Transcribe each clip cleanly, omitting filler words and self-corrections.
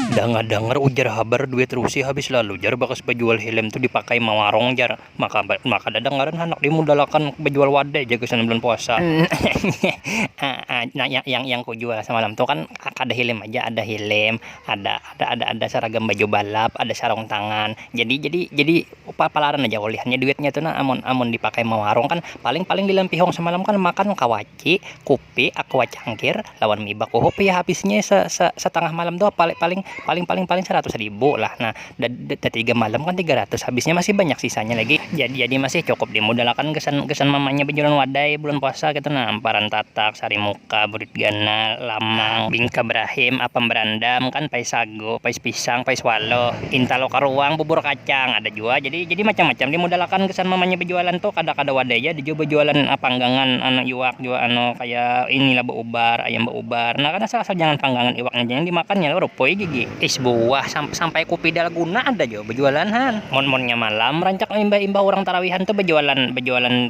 Dengar-dengar ujar habar duit Rusi habis lalu jar bakas bejual helm tuh dipakai mawarong jar maka dadengaran anak dimudalakan bejual wadah jaga sana bulan puasa. Nah yang ku jual semalam tuh kan ada helm aja, ada helm, ada seragam baju balap, ada sarung tangan, jadi palaran aja olihannya duitnya tuh nah amun dipakai mawarong kan paling dilempihong semalam kan makan kawaci kupi aqua cangkir lawan mie baku hopi ya habisnya setengah malam tuh paling 100.000 lah. Nah, 3 malam kan 300, habisnya masih banyak sisanya lagi. Jadi masih cukup dimodalkan kesan mamanya penjualan wadai bulan puasa gitu. Nah, amparan tatak, sari muka, burit gana, lamang, bingka berahim, apam berandam kan, pai sago, pai pisang, pai swalo, intalo karuang, bubur kacang ada juga. Jadi macam-macam dimodalkan kesan mamanya penjualan tuh kada wadai ya dijual jualan panggangan anak iwak juga kayak inilah beubar, ayam beubar. Nah, kan asal jangan panggangan iwaknya jangan dimakannya lo rupoi gigi. Buah sampai kopi dalguna ada jo berjualan han monnya malam rancak imba orang tarawihan tuh berjualan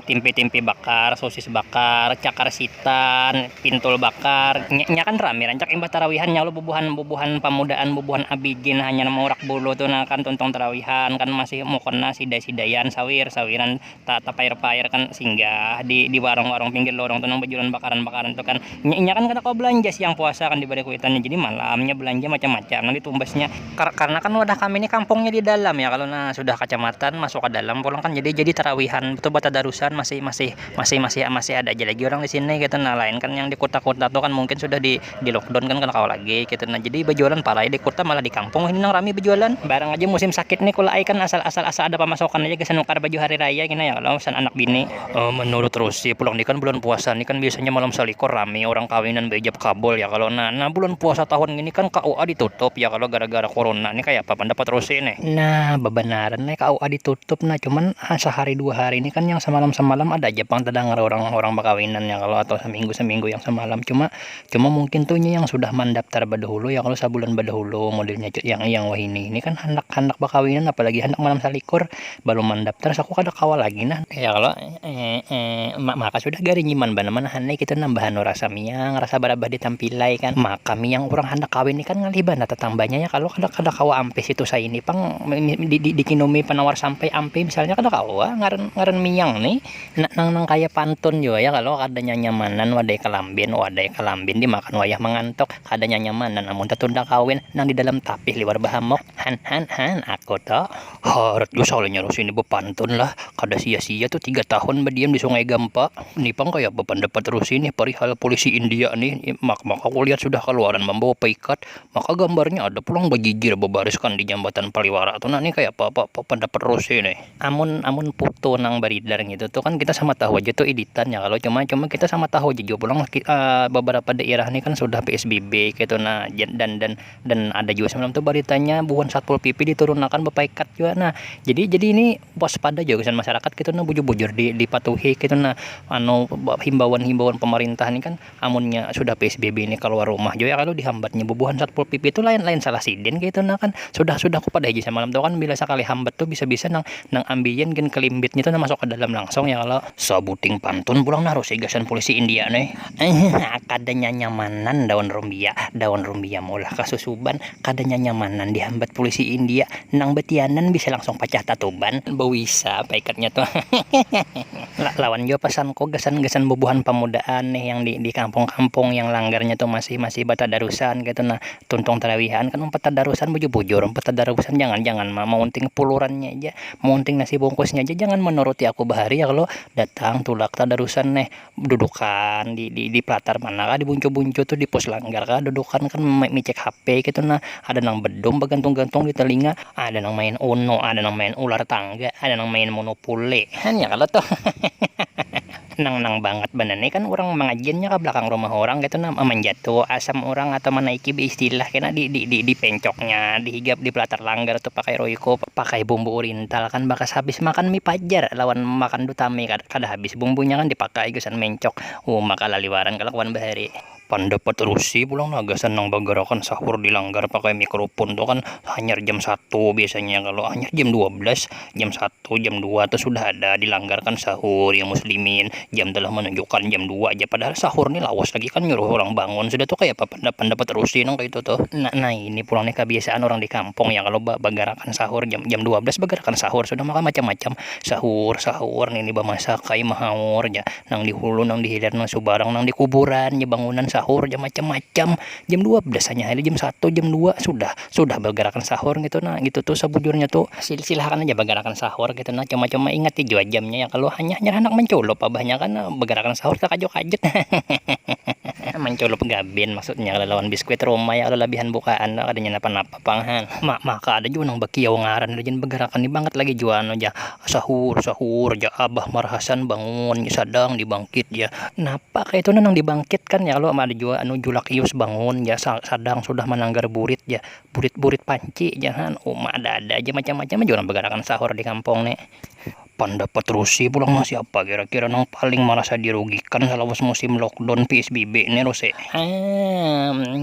tempe bakar, sosis bakar, cakar sitan, pintul bakar nya kan rame rancak imba tarawihan nya lo bubuhan pamudaan bubuhan abidin hanya nama urak bulu tuh nah kan tontong tarawihan kan masih mau kena sidayan sawiran tak pair kan singgah di warung-warung pinggir lorong tuh nang berjualan bakaran tuh kan nya kan kada kau belanja siang puasa kan di balik kuitannya jadi malamnya belanja macam-macam nanti tumbasnya karena kan wadah kami ini kampungnya di dalam ya kalau nah sudah kecamatan masuk ke dalam pulang kan jadi tarawihan betul bata darusan masih ada aja lagi orang di sini gitu nah lain kan yang di kota-kota tuh kan mungkin sudah di lockdown kan kau lagi gitu nah jadi berjualan parah di kota malah di kampung ini nang rame berjualan barang aja musim sakit nih kalau kan asal ada pemasukan aja kesan nukar baju hari raya gini ya kalau pesan anak bini menurut terus sih pulang ini kan bulan puasa nih kan biasanya malam salikor rame orang kawinan bejab kabul ya kalau nah bulan puasa tahun ini kan KUA ditutup ya kalau gara-gara corona ini kayak apa pendapat Rosi nih? Nah, bebenaran nih KUA ditutup nah cuman sehari 2 hari ini kan yang semalam ada aja pang terdengar orang bakawinan ya kalau atau seminggu yang semalam cuma mungkin tuh yang sudah mendaftar berdahulu ya kalau sebulan berdahulu modelnya yang wah ini kan hendak bakawinan apalagi hendak malam salikur belum mendaftar aku kada kawal lagi nah ya kalau maka sudah garing iman mana hanai kita nambahan rasa miang rasa barabah ditampilai kan maka yang orang hendak kawin ini kan ngaliban atau tambahnya ya kalau kada kawa ampe situ saya ini pang di kinumi penawar sampai ampe misalnya kada kawa ngaran miang nih nang kaya pantun juga ya kalau kadanya nyamanan wadai kalambin dimakan wayah mengantok kadanya nyamanan namun tetunda kawin nang di dalam tapih liwar bahamok han aku to harus gue soalnya harus ini bepantun lah kada sia-sia tuh 3 tahun berdiam di Sungai Gampa nih pang kayak pendapat terus ini perihal polisi India nih maka aku lihat sudah keluaran membawa peikat maka gambarnya ada pulang bajijir bebariskan di jambatan Paliwara tuh nah ini kayak apa pendapat Rose nih amun foto nang baridar gitu tuh kan kita sama tahu aja tuh editan ya kalau cuma kita sama tahu aja pulang beberapa daerah nih kan sudah PSBB gitu nah dan ada juga semalam tuh beritanya bukan Satpol PP diturunkan bepaikat juga nah jadi ini waspada juga kan masyarakat gitu nah bujur-bujur dipatuhi gitu nah himbauan pemerintah ini kan amunnya sudah PSBB ini keluar rumah juga kalau dihambatnya bubuhan Satpol PP itu lain salah sidin gitu nah kan sudah aku pada aja semalam tuh kan bila sekali hambat tuh bisa nang ambien gen kelimbitnya tuh masuk ke dalam langsung ya kalau sabuting pantun pulang naruh gasan polisi India nih kadanya nyamanan daun rumbia mulah kasusuban kadanya nyamanan dihambat polisi India nang betianan bisa langsung pecah tatuban bawisa paikatnya tuh lawan juga pesanku gasan bubuhan pemudaan nih yang di kampung-kampung yang langgarnya tuh masih bata darusan gitu nah tuntung tarawihan kan tadarusan bujur tadarusan jangan maunting pulurannya aja maunting nasi bungkusnya aja jangan menuruti aku bahari ya kalau datang tulak tadarusan nih dudukan di pelatar mana kah di buncu tuh di pos langgar kah dudukan kan micek HP gitu nah ada nang bedom bergantung-gantung di telinga ada nang main uno ada nang main ular tangga ada nang main monopole hanya kalau tuh nang banget bener nih kan orang mengajiannya ke belakang rumah orang gitu nah menjatuh asam orang atau menaiki istilah kena di pencoknya dihigap di pelatar langgar tuh pakai royco pakai bumbu oriental kan bakas habis makan mie pajar lawan makan dutami kada habis bumbunya kan dipakai gesan mencok maka laliwaran kelakuan bahari Pendapat Rusi pulang nagasan ng bagarakan sahur dilanggar pakai mikrofon tuh kan hanya jam 1 biasanya, kalau hanya jam 12, jam 1, jam 2 tuh sudah ada dilanggarkan sahur yang muslimin, jam telah menunjukkan jam 2 aja, padahal sahur nih lawas lagi kan nyuruh orang bangun sudah tuh kayak apa pendapat Rusi nong kayak itu tuh. Nah ini pulang nih kebiasaan orang di kampung ya, kalau bagarakan sahur jam 12 bagarakan sahur sudah makan macam-macam sahur nih bamasak kayak mahawur ya, nang di hulu nang di hilir nang subarang nang di kuburan ya bangunan sahur jam macam-macam, jam 12 hanya hari jam 1 jam 2 sudah bergerakan sahur gitu. Nah gitu tuh sebujurnya tuh silahkan aja bergerakan sahur gitu. Nah cuma ingat juga jamnya ya, kalau hanya anak mencolok abahnya kan bergerakan sahur kajet mencolok gabin maksudnya kalau lawan biskuit rumah ya, kalau lebihan bukaan adanya napa-napa panghan maka ada juga nang bakiyaw ngaran rajin bergerakan nih banget lagi juan aja sahur ya abah marahasan bangun ya, sadang dibangkit ya napa kayak itu nang dibangkit kan ya, kalau ada juga anu julak ius bangun ya sadang sudah menanggar burit ya, burit panci jangan ada aja macam-macam juga bergerakan sahur di kampung nih. Pendapat Rusi pulang masih apa kira-kira nang paling merasa dirugikan selama musim lockdown PSBB ini Rusi?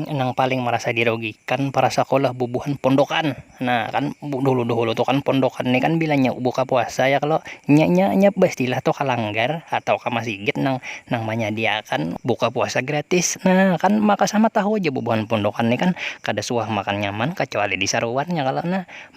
Nang paling merasa dirugikan para sekolah bubuhan pondokan. Nah kan dulu tuh kan pondokan ini kan bilangnya buka puasa ya, kalau nya pastilah tuh kalanggar atau ke masjid nang menyediakan buka puasa gratis. Nah kan maka sama tahu aja bubuhan pondokan ini kan kada suah makan nyaman kecuali di saruannya, kalau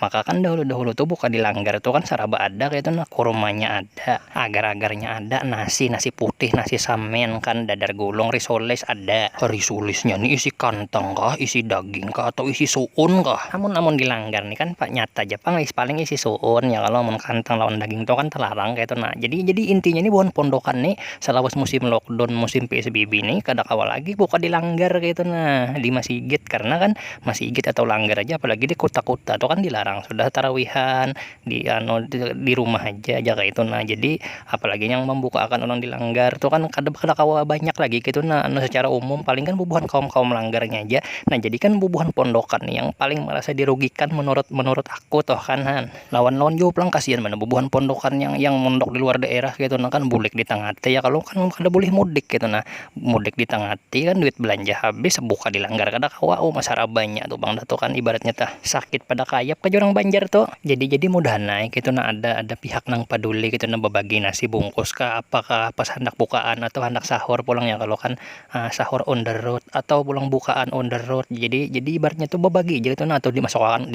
maka kan dahulu tuh buka dilanggar tuh kan saraba ada kayak itu kurmanya ada, agar-agarnya ada, nasi putih, nasi samen kan, dadar gulung, risoles ada. Risolesnya nih isi kantang kah, isi daging kah, atau isi suun kah? Namun dilanggar nih kan pak nyata aja paling isi suun ya, kalau mau kantang lawan daging tuh kan terlarang kayak itu. Nah jadi intinya ini bukan pondokan nih selawas musim lockdown musim PSBB nih kada kawal lagi buka dilanggar kayak itu. Nah di masjid karena kan masjid atau langgar aja apalagi di kota-kota tuh kan dilarang, sudah tarawihan di rumah aja kayak itu. Nah jadi apalagi yang membuka akan orang dilanggar tuh kan kada kawa banyak lagi gitu. Nah secara umum paling kan bubuhan kaum melanggarnya aja. Nah jadi kan bubuhan pondokan nih yang paling merasa dirugikan menurut aku toh kan lawan juga pulang kasihan mana bubuhan pondokan yang mondok di luar daerah gitu. Nah kan bulik di tengah ya, kalau kan kada boleh mudik gitu. Nah mudik di tengah kan duit belanja habis buka dilanggar kada kawa masyarakat banyak tuh bang tuh kan ibaratnya tah sakit pada kayap ke orang Banjar tuh. Jadi mudah naik gitu. Nah ada pihak nang peduli gitu nang berbagi nasi bungkus kah apakah pas hendak bukaan atau hendak sahur pulang ya, kalau kan sahur on the road atau pulang bukaan on the road. Jadi ibaratnya tuh berbagi aja gitu. Nah atau dimasukkan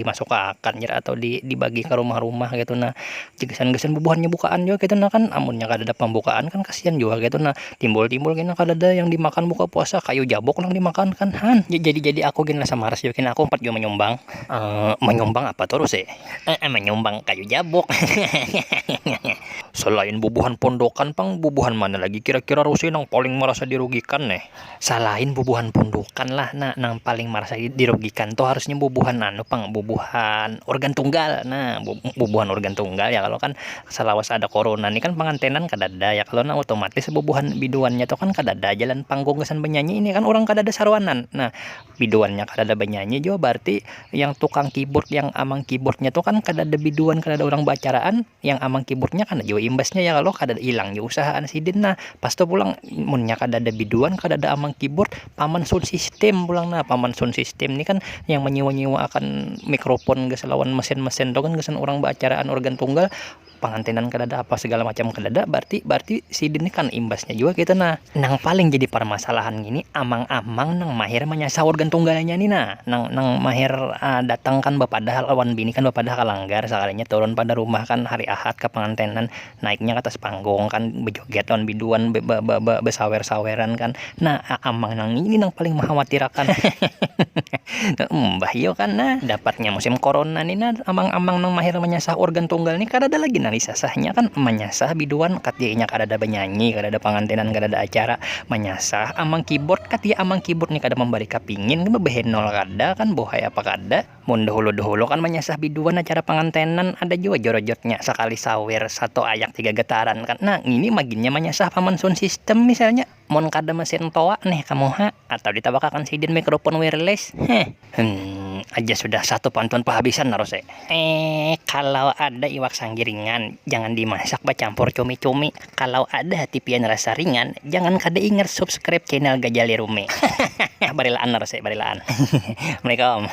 ya, atau dibagi ke rumah-rumah gitu. Nah gesan bubuhannya bukaan juga gitu. Nah kan amunnya kada ada pembukaan kan kasihan juga gitu. Nah timbul gitu kada ada yang dimakan buka puasa kayu jabok nang dimakan kan jadi aku gini sama ras yakin aku 4 juga menyumbang apa terus menyumbang kayu jabok. Selain bubuhan pondokan bubuhan mana lagi kira-kira Rusi nang paling merasa dirugikan nih? Selain bubuhan pondokan lah, nang paling merasa dirugikan tuh harusnya bubuhan bubuhan organ tunggal. Nah bubuhan organ tunggal ya, kalau kan selawas ada corona nih kan pengantenan kada ada ya, kalau otomatis bubuhan biduannya tuh kan kada ada jalan panggung kesan penyanyi ini kan orang kada ada sarwanan. Nah biduannya kada ada penyanyi juga berarti yang tukang keyboard yang amang keyboardnya tuh kan kada ada biduan, kada ada orang bacaraan yang amang keyboardnya kan juga imbasnya ya, kalau kada hilang ya usahaan sidin. Nah pas tuh pulang munnya kada ada biduan kada ada amang keyboard paman sound system pulang. Nah paman sound system ini kan yang menyewa akan mikrofon geus lawan mesin tuh kan gesan orang bacaraan organ tunggal pengantinan kada ada apa segala macam kada ada, berarti sidin ini kan imbasnya juga gitu. Nah nang paling jadi permasalahan gini amang-amang nang mahir menyasa organ tunggalnya nih. Nah nang mahir datang kan bapadahal lawan bini kan bapadahal kalanggar sekalinya turun pada rumah kan hari Ahad ke pengantinan naiknya ke atas panggung kan bejoget lawan biduan besawer-saweran kan. Nah amang nang ini nang paling mengkhawatirkan mbah yo kan nah dapatnya musim corona nih. Nah amang-amang nang mahir menyasah organ tunggal nih kada ada lagi sahnya kan menyasah biduan katanya kada ada penyanyi, kada ada pengantinan, kada ada acara menyasah amang keyboard amang keyboard nih kada memberi kapingin kan behenol kada kan bohai apa kada mun dahulu kan menyasah biduan acara pengantinan ada juga jorojotnya sekali sawer 1 ayak 3 getaran kan. Nah ini maginnya menyasah paman sound system misalnya mon kada mesin toa nih kamu atau ditabakakan sidin mikrofon wireless aja sudah satu pantun kehabisan narose. Kalau ada iwak sanggiringan, jangan dimasak campur cumi-cumi. Kalau ada hati pian rasa ringan, jangan kada ingat subscribe channel Gajah Lirume. Barilaan narose, barilaan. Assalamualaikum.